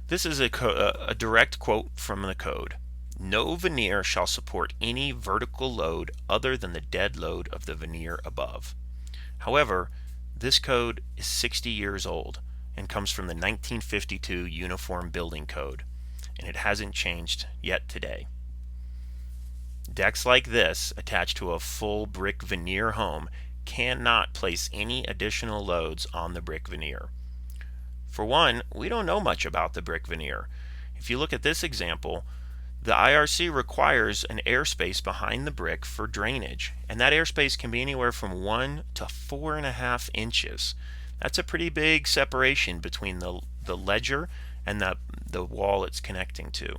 This is a direct quote from the code. No veneer shall support any vertical load other than the dead load of the veneer above. However, this code is 60 years old and comes from the 1952 Uniform Building Code, and it hasn't changed yet today. Decks like this, attached to a full brick veneer home, cannot place any additional loads on the brick veneer. For one, we don't know much about the brick veneer. If you look at this example, the IRC requires an airspace behind the brick for drainage, and that airspace can be anywhere from 1 to 4.5 inches. That's a pretty big separation between the ledger and the wall it's connecting to.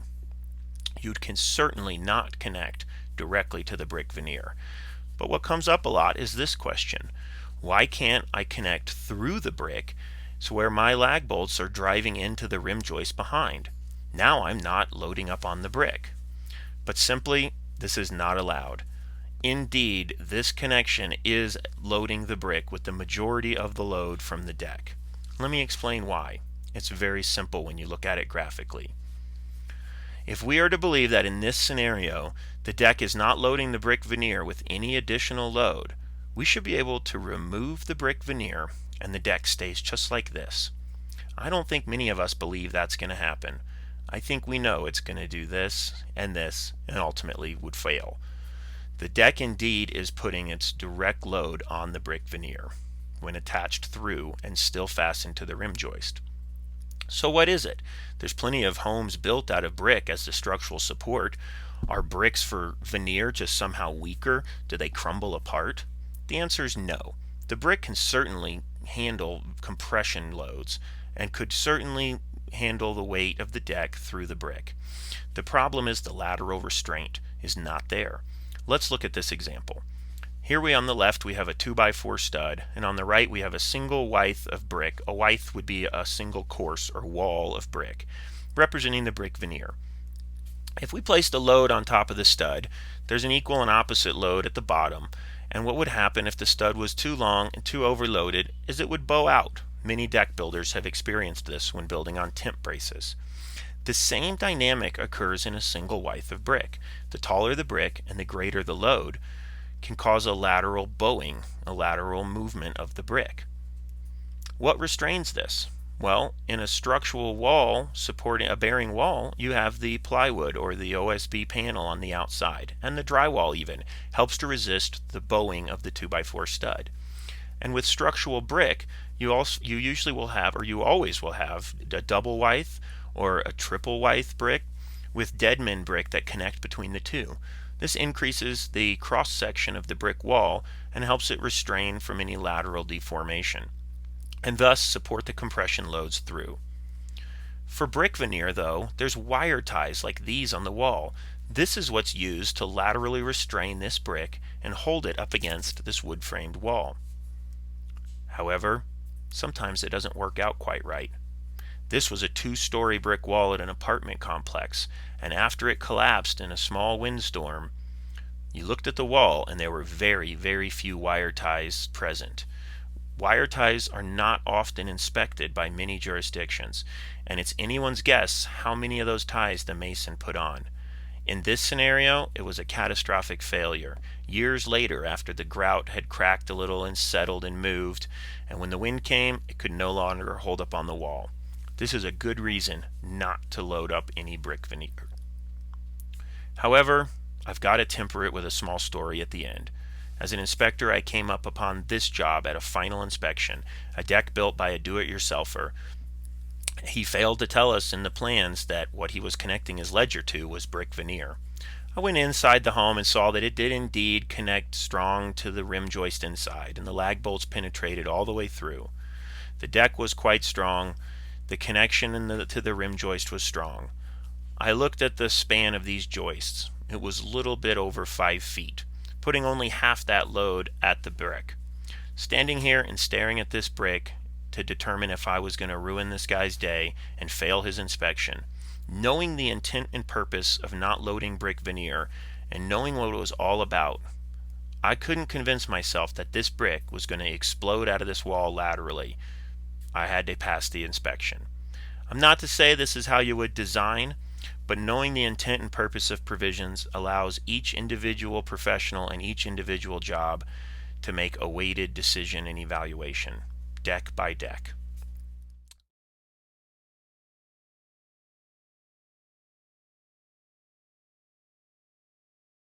You can certainly not connect directly to the brick veneer. But what comes up a lot is this question: why can't I connect through the brick so where my lag bolts are driving into the rim joist behind? Now I'm not loading up on the brick. But simply, this is not allowed. Indeed, this connection is loading the brick with the majority of the load from the deck. Let me explain why. It's very simple when you look at it graphically. If we are to believe that in this scenario, the deck is not loading the brick veneer with any additional load, we should be able to remove the brick veneer and the deck stays just like this. I don't think many of us believe that's going to happen. I think we know it's going to do this and ultimately would fail. The deck indeed is putting its direct load on the brick veneer when attached through and still fastened to the rim joist. So what is it? There's plenty of homes built out of brick as the structural support. Are bricks for veneer just somehow weaker? Do they crumble apart? The answer is no. The brick can certainly handle compression loads and could certainly handle the weight of the deck through the brick. The problem is the lateral restraint is not there. Let's look at this example. Here on the left we have a 2x4 stud, and on the right we have a single wythe of brick. A wythe would be a single course or wall of brick, representing the brick veneer. If we placed a load on top of the stud, there's an equal and opposite load at the bottom, and what would happen if the stud was too long and too overloaded is it would bow out. Many deck builders have experienced this when building on temp braces. The same dynamic occurs in a single wythe of brick. The taller the brick and the greater the load can cause a lateral bowing, a lateral movement of the brick. What restrains this? Well, in a structural wall supporting a bearing wall, you have the plywood or the OSB panel on the outside, and the drywall even helps to resist the bowing of the 2x4 stud. And with structural brick, you usually will have, or you always will have, a double wythe or a triple wythe brick with deadman brick that connect between the two. This increases the cross section of the brick wall and helps it restrain from any lateral deformation, and thus support the compression loads through. For brick veneer, though, there's wire ties like these on the wall. This is what's used to laterally restrain this brick and hold it up against this wood-framed wall. However, sometimes it doesn't work out quite right. This was a 2-story brick wall at an apartment complex, and after it collapsed in a small windstorm, you looked at the wall and there were very, very few wire ties present. Wire ties are not often inspected by many jurisdictions, and it's anyone's guess how many of those ties the mason put on. In this scenario, it was a catastrophic failure. Years later, after the grout had cracked a little and settled and moved, and when the wind came, it could no longer hold up on the wall. This is a good reason not to load up any brick veneer. However, I've got to temper it with a small story at the end. As an inspector, I came up upon this job at a final inspection, a deck built by a do-it-yourselfer. He failed to tell us in the plans that what he was connecting his ledger to was brick veneer. I went inside the home and saw that it did indeed connect strong to the rim joist inside, and the lag bolts penetrated all the way through. The deck was quite strong. The connection to the rim joist was strong. I looked at the span of these joists. It was a little bit over 5 feet, putting only half that load at the brick. Standing here and staring at this brick to determine if I was going to ruin this guy's day and fail his inspection, knowing the intent and purpose of not loading brick veneer and knowing what it was all about, I couldn't convince myself that this brick was going to explode out of this wall laterally. I had to pass the inspection. I'm not to say this is how you would design, but knowing the intent and purpose of provisions allows each individual professional and each individual job to make a weighted decision and evaluation, deck by deck.